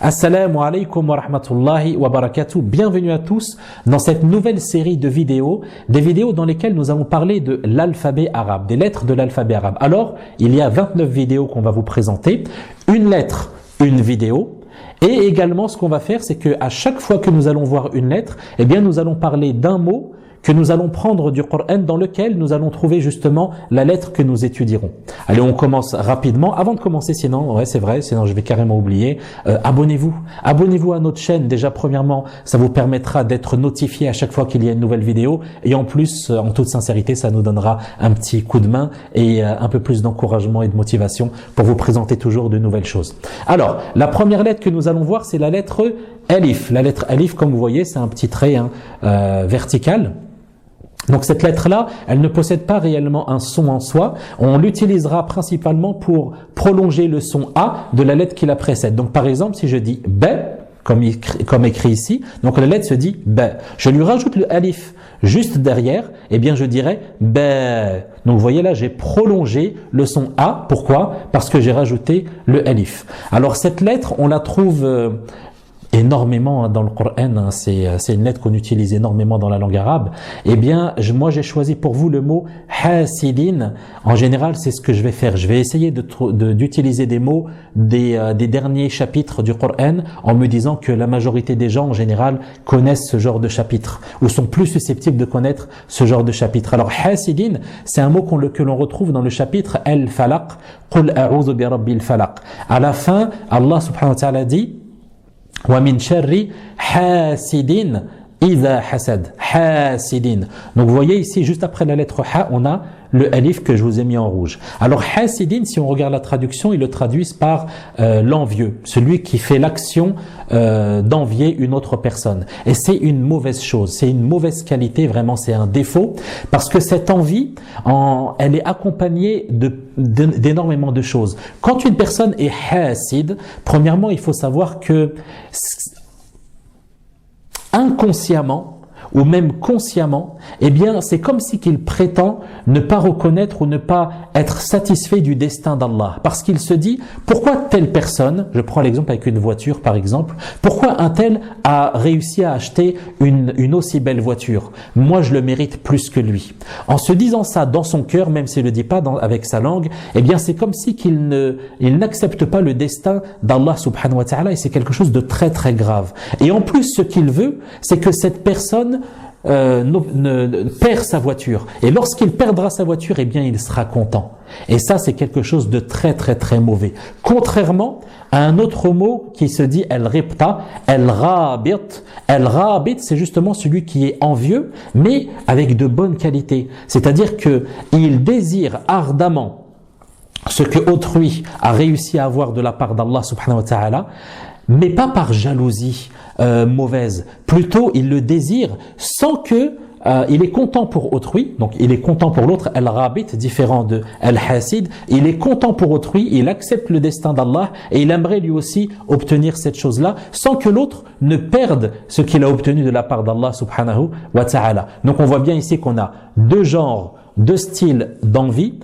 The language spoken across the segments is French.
Assalamu alaikum wa rahmatullahi wa barakatuh. Bienvenue à tous dans cette nouvelle série de vidéos, des vidéos dans lesquelles nous allons parler de l'alphabet arabe, des lettres de l'alphabet arabe. Alors, il y a 29 vidéos qu'on va vous présenter, une lettre, une vidéo. Et également, ce qu'on va faire, c'est que à chaque fois que nous allons voir une lettre, eh bien, nous allons parler d'un mot que nous allons prendre du Coran dans lequel nous allons trouver justement la lettre que nous étudierons. Allez, on commence rapidement. Avant de commencer, sinon, ouais, c'est vrai, sinon je vais carrément oublier, abonnez-vous. Abonnez-vous à notre chaîne. Déjà, premièrement, ça vous permettra d'être notifié à chaque fois qu'il y a une nouvelle vidéo. Et en plus, en toute sincérité, ça nous donnera un petit coup de main et un peu plus d'encouragement et de motivation pour vous présenter toujours de nouvelles choses. Alors, la première lettre que nous allons voir, c'est la lettre Alif. La lettre Alif, comme vous voyez, c'est un petit trait vertical. Donc cette lettre-là, elle ne possède pas réellement un son en soi. On l'utilisera principalement pour prolonger le son A de la lettre qui la précède. Donc par exemple, si je dis B, comme écrit ici, donc la lettre se dit B. Je lui rajoute le alif juste derrière, eh bien je dirais B. Donc vous voyez là, j'ai prolongé le son A. Pourquoi? Parce que j'ai rajouté le alif. Alors cette lettre, on la trouve énormément dans le Coran, c'est une lettre qu'on utilise énormément dans la langue arabe. Eh bien, moi j'ai choisi pour vous le mot hasidin. En général, c'est ce que je vais faire. Je vais essayer d'utiliser des mots des derniers chapitres du Coran en me disant que la majorité des gens en général connaissent ce genre de chapitre ou sont plus susceptibles de connaître ce genre de chapitre. Alors hasidin, c'est un mot que l'on retrouve dans le chapitre Al-Falaq, Qul a'udhu bi rabbil falaq. À la fin, Allah subhanahu wa ta'ala dit وَمِنْ شَرِّ حَاسِدٍ إِذَا حَسَدْ حَاسِدٍ. Donc vous voyez ici, juste après la lettre Ha, on a le alif que je vous ai mis en rouge. Alors hasidin, si on regarde la traduction, ils le traduisent par l'envieux, celui qui fait l'action d'envier une autre personne. Et c'est une mauvaise chose, c'est une mauvaise qualité, vraiment c'est un défaut, parce que cette envie, elle est accompagnée d'énormément de choses. Quand une personne est hasid, premièrement, il faut savoir que inconsciemment ou même consciemment, eh bien, c'est comme si qu'il prétend ne pas reconnaître ou ne pas être satisfait du destin d'Allah. Parce qu'il se dit, pourquoi telle personne, je prends l'exemple avec une voiture par exemple, pourquoi un tel a réussi à acheter une aussi belle voiture? Moi, je le mérite plus que lui. En se disant ça dans son cœur, même s'il ne le dit pas avec sa langue, eh bien, c'est comme si qu'il n'accepte pas le destin d'Allah subhanahu wa ta'ala, et c'est quelque chose de très très grave. Et en plus, ce qu'il veut, c'est que cette personne perd sa voiture. Et lorsqu'il perdra sa voiture, eh bien, il sera content. Et ça, c'est quelque chose de très, très, très mauvais. Contrairement à un autre mot qui se dit el-ribta, el-rabit. El-rabit, c'est justement celui qui est envieux, mais avec de bonnes qualités. C'est-à-dire que il désire ardemment ce que autrui a réussi à avoir de la part d'Allah subhanahu wa ta'ala, mais pas par jalousie mauvaise. Plutôt, il le désire sans que il est content pour autrui, donc il est content pour l'autre, al-rabit, différent de al-hasid, il est content pour autrui, il accepte le destin d'Allah et il aimerait lui aussi obtenir cette chose-là sans que l'autre ne perde ce qu'il a obtenu de la part d'Allah subhanahu wa ta'ala. Donc on voit bien ici qu'on a deux genres, deux styles d'envie.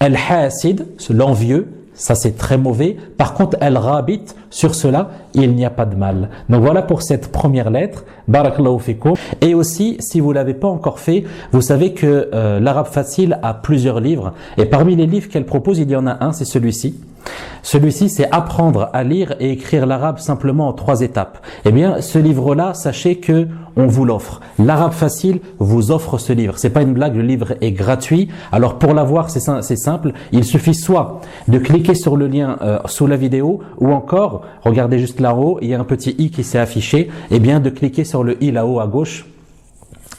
Al-hasid, l'envieux, ça c'est très mauvais. Par contre, al-rabit, sur cela, il n'y a pas de mal. Donc voilà pour cette première lettre. Barakallahu fikum. Et aussi, si vous l'avez pas encore fait, vous savez que l'arabe facile a plusieurs livres. Et parmi les livres qu'elle propose, il y en a un, c'est celui-ci. Celui-ci, c'est apprendre à lire et écrire l'arabe simplement en 3 étapes. Eh bien, ce livre-là, sachez que on vous l'offre. L'arabe facile vous offre ce livre. C'est pas une blague, le livre est gratuit. Alors pour l'avoir, c'est simple. Il suffit soit de cliquer sur le lien sous la vidéo, ou encore, regardez juste là-haut, il y a un petit i qui s'est affiché. Eh bien, de cliquer sur le i là-haut à gauche.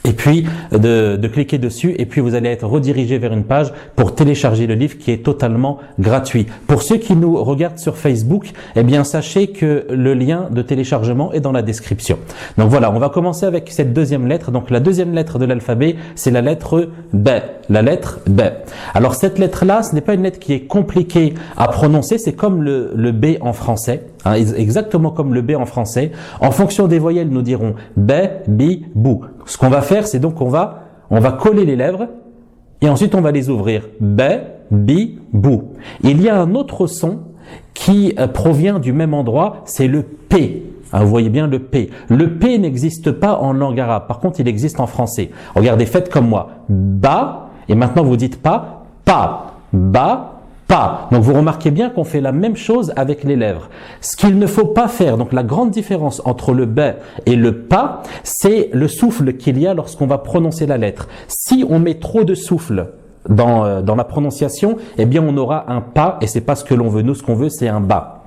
Et puis de cliquer dessus, et puis vous allez être redirigé vers une page pour télécharger le livre qui est totalement gratuit. Pour ceux qui nous regardent sur Facebook, eh bien sachez que le lien de téléchargement est dans la description. Donc voilà, on va commencer avec cette deuxième lettre. Donc la deuxième lettre de l'alphabet, c'est la lettre B. La lettre B. Alors cette lettre-là, ce n'est pas une lettre qui est compliquée à prononcer, c'est comme le B en français. Exactement comme le B en français. En fonction des voyelles, nous dirons B, bi, bou. Ce qu'on va faire, c'est donc on va coller les lèvres et ensuite on va les ouvrir. B, bi, bou. Il y a un autre son qui provient du même endroit, c'est le P. Vous voyez bien le P. Le P n'existe pas en langue arabe. Par contre, il existe en français. Regardez, faites comme moi. Ba, et maintenant vous dites pas, pa. Ba, pa. Donc vous remarquez bien qu'on fait la même chose avec les lèvres. Ce qu'il ne faut pas faire, donc la grande différence entre le ba et le pa, c'est le souffle qu'il y a lorsqu'on va prononcer la lettre. Si on met trop de souffle dans la prononciation, eh bien on aura un pa, et c'est pas ce que l'on veut. Nous, ce qu'on veut, c'est un ba.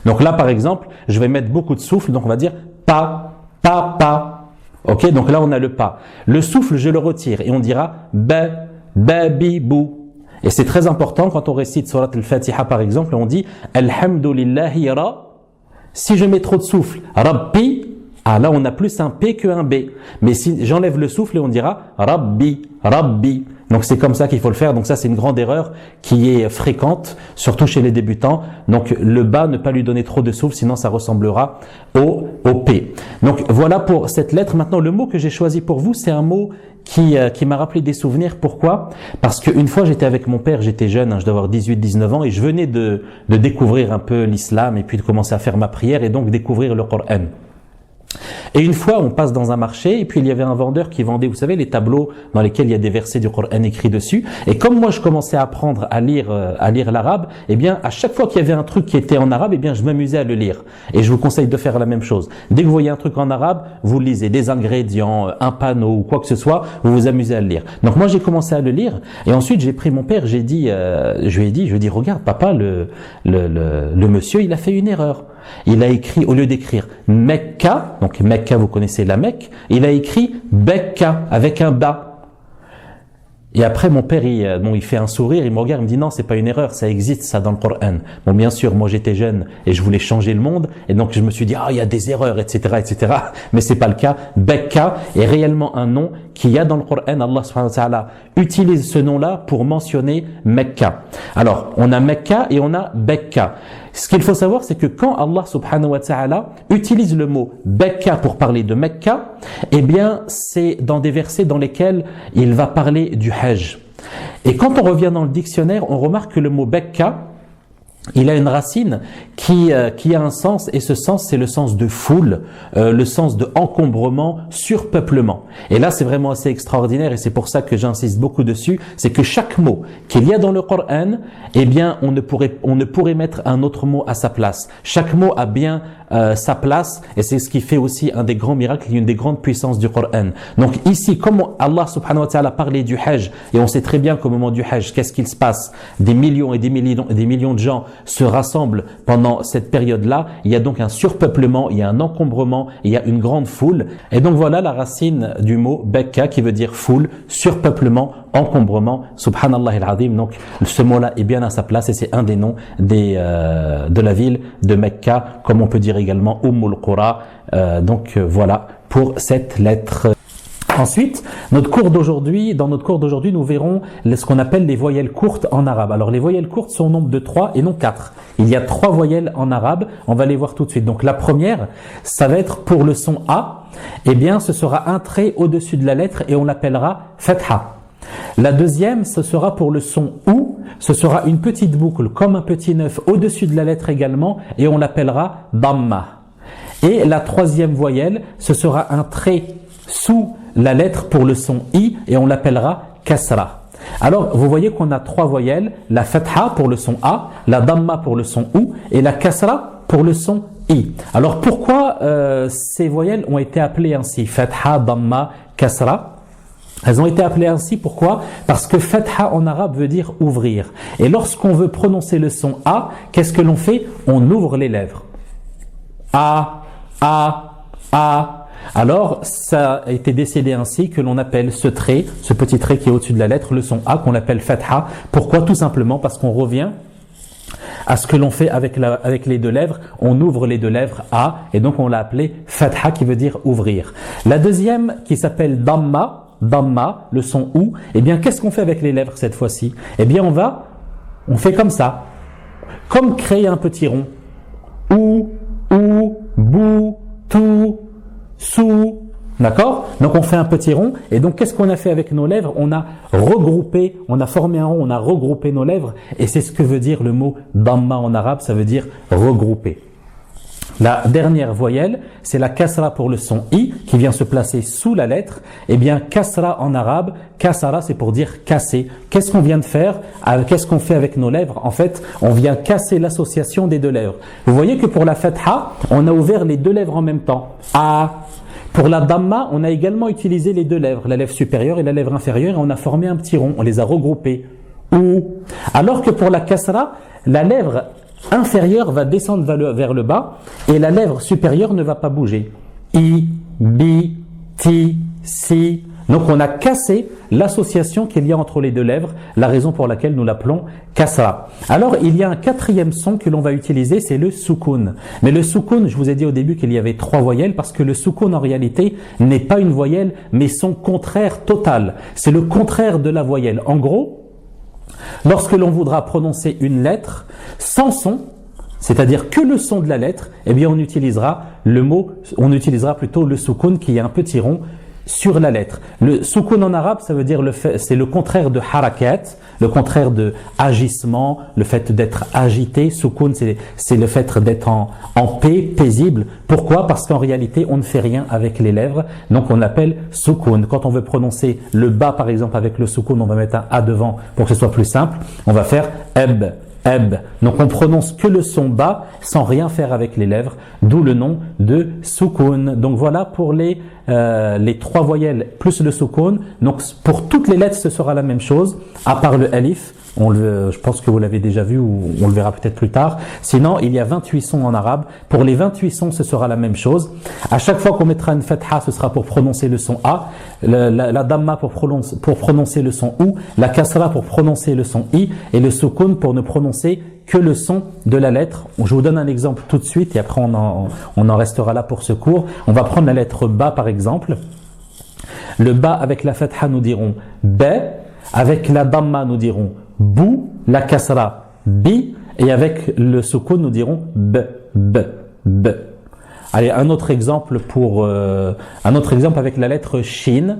Donc là, par exemple, je vais mettre beaucoup de souffle, donc on va dire pa, pa, pa. Ok, donc là on a le pa. Le souffle, je le retire et on dira ba, ba, bi, bou. Et c'est très important quand on récite Surat al-Fatiha par exemple, on dit Alhamdulillahi ra. Si je mets trop de souffle, Rabbi, là on a plus un P qu'un B. Mais si j'enlève le souffle, on dira Rabbi, Rabbi. Donc c'est comme ça qu'il faut le faire. Donc ça c'est une grande erreur qui est fréquente, surtout chez les débutants. Donc le bas, ne pas lui donner trop de souffle, sinon ça ressemblera au P. Donc voilà pour cette lettre. Maintenant le mot que j'ai choisi pour vous, c'est un mot qui m'a rappelé des souvenirs. Pourquoi? Parce qu'une fois j'étais avec mon père, j'étais jeune, je dois avoir 18-19 ans, et je venais de découvrir un peu l'islam et puis de commencer à faire ma prière et donc découvrir le Coran. Et une fois, on passe dans un marché et puis il y avait un vendeur qui vendait, vous savez, les tableaux dans lesquels il y a des versets du Coran écrits dessus. Et comme moi, je commençais à apprendre à lire l'arabe, eh bien, à chaque fois qu'il y avait un truc qui était en arabe, eh bien, je m'amusais à le lire. Et je vous conseille de faire la même chose. Dès que vous voyez un truc en arabe, vous le lisez, des ingrédients, un panneau ou quoi que ce soit, vous vous amusez à le lire. Donc moi, j'ai commencé à le lire et ensuite j'ai pris mon père, je lui ai dit, regarde, papa, le monsieur, il a fait une erreur. Il a écrit, au lieu d'écrire Mecca, donc Mecca, vous connaissez la Mecque, il a écrit Bekka avec un bas. Et après, mon père, il fait un sourire, il me regarde, il me dit non, c'est pas une erreur, ça existe ça dans le Coran. Bon, bien sûr, moi j'étais jeune et je voulais changer le monde, et donc je me suis dit il y a des erreurs, etc., etc. Mais c'est pas le cas. Bekka est réellement un nom qu'il y a dans le Coran. Allah subhanahu wa ta'ala utilise ce nom-là pour mentionner Mecca. Alors, on a Mecca et on a Bekka. Ce qu'il faut savoir, c'est que quand Allah subhanahu wa ta'ala utilise le mot Bekka pour parler de Mecca, eh bien, c'est dans des versets dans lesquels il va parler du Hajj. Et quand on revient dans le dictionnaire, on remarque que le mot Bekka, il a une racine qui a un sens, et ce sens, c'est le sens de foule, le sens de encombrement, surpeuplement. Et là, c'est vraiment assez extraordinaire, et c'est pour ça que j'insiste beaucoup dessus, c'est que chaque mot qu'il y a dans le Coran, eh bien, on ne pourrait mettre un autre mot à sa place. Chaque mot a bien sa place, et c'est ce qui fait aussi un des grands miracles, une des grandes puissances du Coran. Donc ici, comme Allah subhanahu wa ta'ala parlait du Hajj, et on sait très bien qu'au moment du Hajj, qu'est-ce qu'il se passe? Des millions et des millions de gens se rassemblent pendant cette période-là. Il y a donc un surpeuplement, il y a un encombrement, il y a une grande foule. Et donc voilà la racine du mot Bekka qui veut dire foule, surpeuplement, encombrement. Subhanallah al-Azim. Donc ce mot-là est bien à sa place et c'est un des noms de la ville de Mecca, comme on peut dire également Ummul Qura. Voilà pour cette lettre. Ensuite, dans notre cours d'aujourd'hui, nous verrons ce qu'on appelle les voyelles courtes en arabe. Alors, les voyelles courtes sont au nombre de 3 et non 4. Il y a 3 voyelles en arabe. On va les voir tout de suite. Donc, la première, ça va être pour le son A. Eh bien, ce sera un trait au-dessus de la lettre et on l'appellera fatha. La deuxième, ce sera pour le son OU. Ce sera une petite boucle, comme un petit neuf, au-dessus de la lettre également et on l'appellera damma. Et la troisième voyelle, ce sera un trait sous la lettre pour le son I et on l'appellera kasra. Alors vous voyez qu'on a 3 voyelles, la fatha pour le son A, la damma pour le son OU et la kasra pour le son I. Alors pourquoi ces voyelles ont été appelées ainsi? Fatha, damma, kasra. Elles ont été appelées ainsi, pourquoi? Parce que fatha en arabe veut dire ouvrir. Et lorsqu'on veut prononcer le son A, qu'est-ce que l'on fait? On ouvre les lèvres. A. Alors, ça a été décidé ainsi que l'on appelle ce trait, ce petit trait qui est au-dessus de la lettre, le son A, qu'on appelle fatha. Pourquoi? Tout simplement parce qu'on revient à ce que l'on fait avec les deux lèvres. On ouvre les deux lèvres A, et donc on l'a appelé fatha qui veut dire ouvrir. La deuxième qui s'appelle damma, le son OU, eh bien qu'est-ce qu'on fait avec les lèvres cette fois-ci? Eh bien on fait comme ça, comme créer un petit rond. Ou, bou, tou, sou, D'accord? Donc on fait un petit rond. Et donc qu'est-ce qu'on a fait avec nos lèvres? On a regroupé, on a formé un rond, on a regroupé nos lèvres. Et c'est ce que veut dire le mot damma en arabe, ça veut dire regrouper. La dernière voyelle, c'est la kasra pour le son i qui vient se placer sous la lettre. Eh bien, kasra en arabe, kasara c'est pour dire casser. Qu'est-ce qu'on vient de faire? Qu'est-ce qu'on fait avec nos lèvres? En fait, on vient casser l'association des deux lèvres. Vous voyez que pour la fatha, on a ouvert les deux lèvres en même temps. A. Pour la damma, on a également utilisé les deux lèvres, la lèvre supérieure et la lèvre inférieure, et on a formé un petit rond, on les a regroupés. Ou. Alors que pour la kasra, la lèvre inférieure va descendre vers le bas et la lèvre supérieure ne va pas bouger. I, bi, ti, si. Donc on a cassé l'association qu'il y a entre les deux lèvres, la raison pour laquelle nous l'appelons kasra. Alors il y a un quatrième son que l'on va utiliser, c'est le soukoun. Mais le soukoun, je vous ai dit au début qu'il y avait 3 voyelles parce que le soukoun en réalité n'est pas une voyelle mais son contraire total. C'est le contraire de la voyelle. En gros, lorsque l'on voudra prononcer une lettre sans son, c'est-à-dire que le son de la lettre, eh bien on utilisera plutôt le soukoun qui est un petit rond sur la lettre. Le soukoun en arabe, ça veut dire c'est le contraire de harakat, le contraire de agissement, le fait d'être agité. Soukoun, c'est le fait d'être en paix, paisible. Pourquoi? Parce qu'en réalité, on ne fait rien avec les lèvres, donc on l'appelle soukoun. Quand on veut prononcer le bas, par exemple, avec le soukoun, on va mettre un a devant pour que ce soit plus simple. On va faire eb. Eb. Donc on prononce que le son bas sans rien faire avec les lèvres, d'où le nom de soukoun. Donc voilà pour les 3 voyelles plus le soukoun. Donc pour toutes les lettres ce sera la même chose, à part le alif. Je pense que vous l'avez déjà vu ou on le verra peut-être plus tard. Sinon, il y a 28 sons en arabe. Pour les 28 sons, ce sera la même chose. À chaque fois qu'on mettra une fatha, ce sera pour prononcer le son A. La damma pour prononcer le son OU. La kasra pour prononcer le son I. Et le soukoun pour ne prononcer que le son de la lettre. Je vous donne un exemple tout de suite et après on en restera là pour ce cours. On va prendre la lettre Ba par exemple. Le Ba avec la fatha, nous dirons B. Avec la damma, nous dirons Bou, la kasra, bi, et avec le soukoun, nous dirons b, b, b. Allez, un autre exemple avec la lettre shin,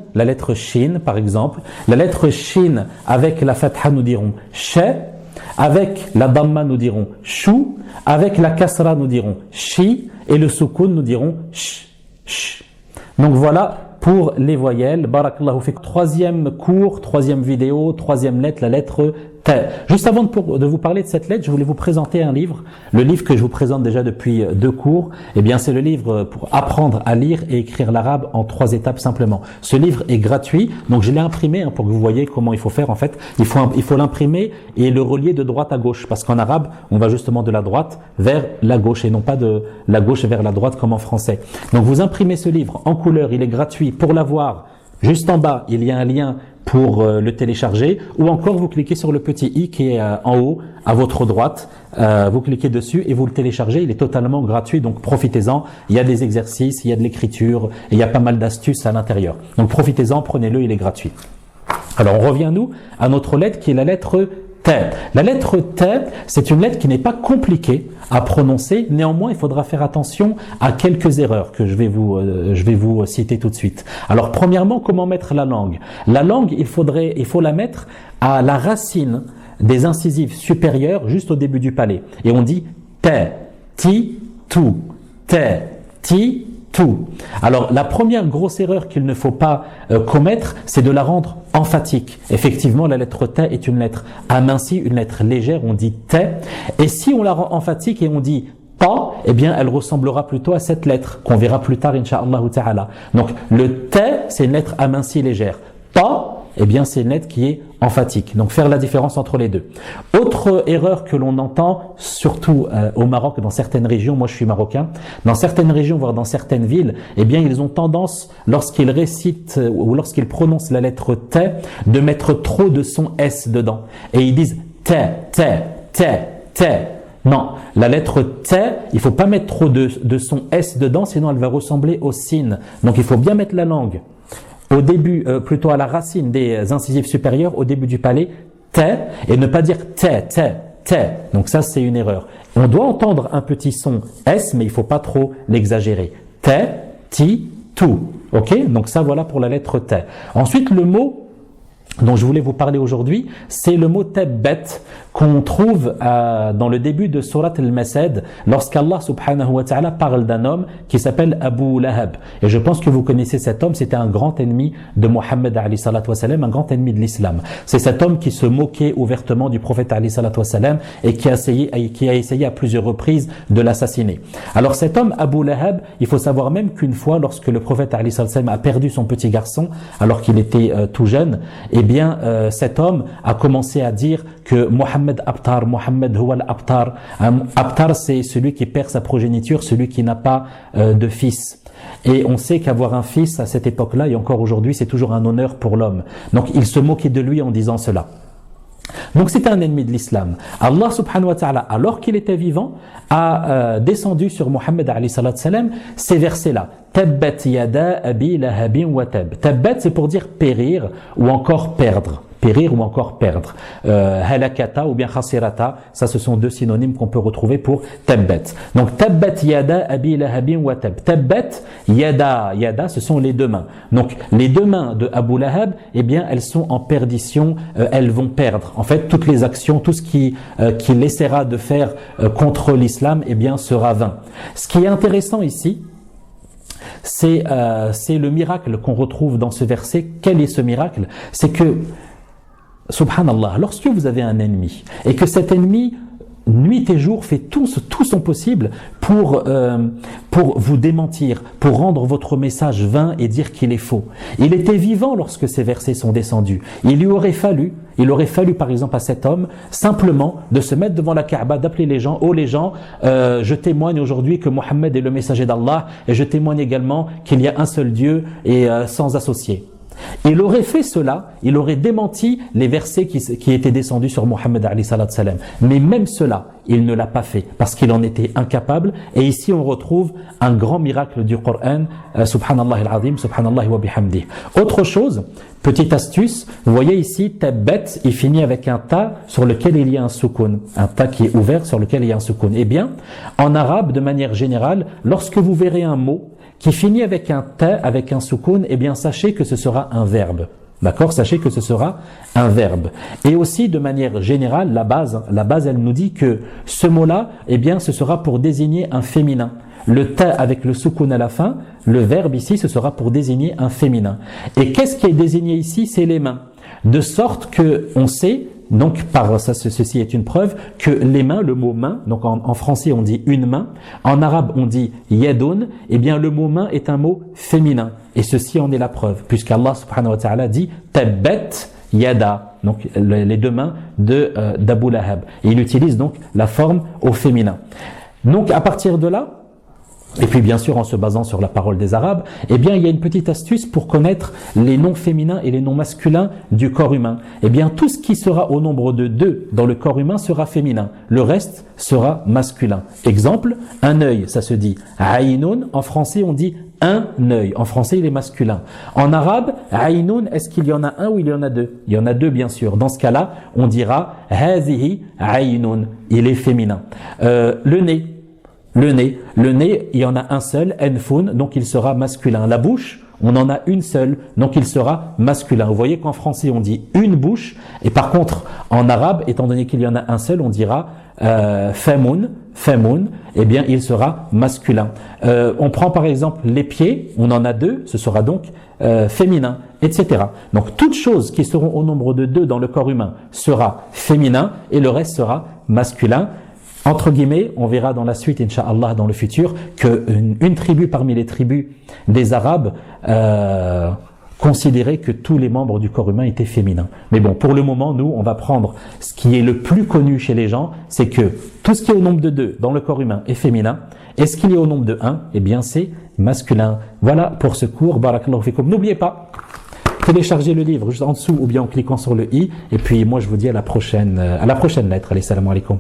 par exemple. La lettre shin avec la fatha, nous dirons sh, avec la damma, nous dirons chou, avec la kasra, nous dirons chi, et le soukoun, nous dirons sh, sh. Donc voilà pour les voyelles. Barakallahu fik. 3e cours, 3e vidéo, 3e lettre, la lettre T. Juste avant de vous parler de cette lettre, je voulais vous présenter un livre. Le livre que je vous présente déjà depuis 2 cours, eh bien c'est le livre pour apprendre à lire et écrire l'arabe en 3 étapes simplement. Ce livre est gratuit, donc je l'ai imprimé pour que vous voyez comment il faut faire. En fait, il faut l'imprimer et le relier de droite à gauche, parce qu'en arabe, on va justement de la droite vers la gauche et non pas de la gauche vers la droite comme en français. Donc vous imprimez ce livre en couleur, il est gratuit. Pour l'avoir, juste en bas, il y a un lien pour le télécharger, ou encore vous cliquez sur le petit i qui est en haut à votre droite, vous cliquez dessus et vous le téléchargez. Il est totalement gratuit, donc profitez-en. Il y a des exercices, il y a de l'écriture, et il y a pas mal d'astuces à l'intérieur. Donc profitez-en, prenez-le, il est gratuit. Alors on revient nous à notre lettre qui est la lettre T. La lettre T, c'est une lettre qui n'est pas compliquée à prononcer. Néanmoins, il faudra faire attention à quelques erreurs que je vais vous citer tout de suite. Alors, premièrement, comment mettre la langue? La langue, il faut la mettre à la racine des incisives supérieures, juste au début du palais. Et on dit T, ti, tout. T, ti, tout. Alors, la première grosse erreur qu'il ne faut pas commettre, c'est de la rendre emphatique. Effectivement, la lettre T est une lettre amincie, une lettre légère, on dit T. Et si on la rend emphatique et on dit Ta, eh bien, elle ressemblera plutôt à cette lettre, qu'on verra plus tard, incha'Allah ta'ala. Donc, le T, c'est une lettre amincie légère. Ta, eh bien, c'est une lettre qui est emphatique. Donc, faire la différence entre les deux. Autre erreur que l'on entend, surtout au Maroc, dans certaines régions, moi je suis marocain, dans certaines régions, voire dans certaines villes, eh bien, ils ont tendance, lorsqu'ils récitent ou lorsqu'ils prononcent la lettre T, de mettre trop de son S dedans. Et ils disent T, T, T, T. Non, la lettre T, il faut pas mettre trop de son S dedans, sinon elle va ressembler au sin. Donc, il faut bien mettre la langue au début, plutôt à la racine des incisives supérieures, au début du palais, T, et ne pas dire T, T, T. Donc ça, c'est une erreur. On doit entendre un petit son S, mais il ne faut pas trop l'exagérer. T, ti, tout. Ok? Donc ça, voilà pour la lettre T. Ensuite, le mot dont je voulais vous parler aujourd'hui, c'est le mot tabbat qu'on trouve dans le début de Surat Al-Masad lorsqu'Allah subhanahu wa ta'ala parle d'un homme qui s'appelle Abu Lahab. Et je pense que vous connaissez cet homme, c'était un grand ennemi de Mohammed alayhi salatu wa salam, un grand ennemi de l'islam. C'est cet homme qui se moquait ouvertement du prophète alayhi salatu wa salam et qui a essayé à plusieurs reprises de l'assassiner. Alors cet homme Abu Lahab, il faut savoir même qu'une fois lorsque le prophète alayhi salatu wa salam a perdu son petit garçon alors qu'il était tout jeune, eh bien cet homme a commencé à dire que Mohammed Abtar, Mohammed Huwa al-Abtar. Abtar, c'est celui qui perd sa progéniture, celui qui n'a pas de fils. Et on sait qu'avoir un fils à cette époque-là et encore aujourd'hui, c'est toujours un honneur pour l'homme. Donc il se moquait de lui en disant cela. Donc c'était un ennemi de l'islam. Allah subhanahu wa ta'ala, alors qu'il était vivant, a descendu sur Mohammed alayhi salatu salam ces versets-là. Tabbat yada abi lahabin wa tab. Tabbat, c'est pour dire périr ou encore perdre. Périr ou encore perdre. Halakata ou bien khasirata, ça ce sont deux synonymes qu'on peut retrouver pour tabbat. Donc tabbat yada abi lahabin wa tab. Tabbat yada, yada ce sont les deux mains. Donc les deux mains de Abu Lahab, eh bien elles sont en perdition, elles vont perdre. En fait, toutes les actions, tout ce qu'il essaiera de faire contre l'islam, eh bien sera vain. Ce qui est intéressant ici, c'est le miracle qu'on retrouve dans ce verset. Quel est ce miracle? C'est que subhanallah, lorsque vous avez un ennemi et que cet ennemi nuit et jour fait tout son possible pour vous démentir, pour rendre votre message vain et dire qu'il est faux. Il était vivant lorsque ces versets sont descendus. Il aurait fallu par exemple à cet homme simplement de se mettre devant la Kaaba, d'appeler les gens, les gens, je témoigne aujourd'hui que Mohammed est le messager d'Allah et je témoigne également qu'il y a un seul Dieu et sans associé. Il aurait fait cela, il aurait démenti les versets qui étaient descendus sur Mohammed alayhi salatu salam. Mais même cela, il ne l'a pas fait parce qu'il en était incapable. Et ici, on retrouve un grand miracle du Coran, subhanallah al-azim, subhanallah wa bihamdih. Autre chose, petite astuce, vous voyez ici, tabbat, il finit avec un ta sur lequel il y a un soukoun. Un ta qui est ouvert sur lequel il y a un soukoun. Eh bien, en arabe, de manière générale, lorsque vous verrez un mot qui finit avec un ta, avec un soukoun, eh bien sachez que ce sera un verbe. D'accord? Sachez que ce sera un verbe. Et aussi, de manière générale, la base, elle nous dit que ce mot-là, eh bien, ce sera pour désigner un féminin. Le ta avec le soukoun à la fin, le verbe ici, ce sera pour désigner un féminin. Et qu'est-ce qui est désigné ici? C'est les mains. De sorte que on sait, donc par ça, ceci est une preuve que les mains, le mot main, donc en français on dit une main, en arabe on dit yadun, eh bien le mot main est un mot féminin. Et ceci en est la preuve, puisqu'Allah subhanahu wa ta'ala dit tabbat yada, donc les deux mains d'Abu Lahab. Et il utilise donc la forme au féminin. Donc à partir de là, et puis bien sûr en se basant sur la parole des Arabes, eh bien il y a une petite astuce pour connaître les noms féminins et les noms masculins du corps humain. Eh bien tout ce qui sera au nombre de 2 dans le corps humain sera féminin, le reste sera masculin. Exemple, un œil, ça se dit aïnoun, en français on dit un œil, en français il est masculin. En arabe, aïnoun, est-ce qu'il y en a un ou il y en a 2? Il y en a 2 bien sûr. Dans ce cas-là, on dira hazihi aïnoun, il est féminin. Le nez, il y en a un seul, enfoun, donc il sera masculin. La bouche, on en a une seule, donc il sera masculin. Vous voyez qu'en français on dit une bouche, et par contre en arabe, étant donné qu'il y en a un seul, on dira famoun, eh bien il sera masculin. On prend par exemple les pieds, on en a 2, ce sera donc féminin, etc. Donc toutes choses qui seront au nombre de 2 dans le corps humain sera féminin et le reste sera masculin. Entre guillemets, on verra dans la suite, Inch'Allah, dans le futur, qu'une tribu parmi les tribus des Arabes considérait que tous les membres du corps humain étaient féminins. Mais bon, pour le moment, nous, on va prendre ce qui est le plus connu chez les gens, c'est que tout ce qui est au nombre de 2 dans le corps humain est féminin, et ce qui est au nombre de 1, eh bien c'est masculin. Voilà pour ce cours. Barakallahu fikum. N'oubliez pas, téléchargez le livre juste en dessous ou bien en cliquant sur le i, et puis moi je vous dis à la prochaine lettre. Allez, salam alaikum.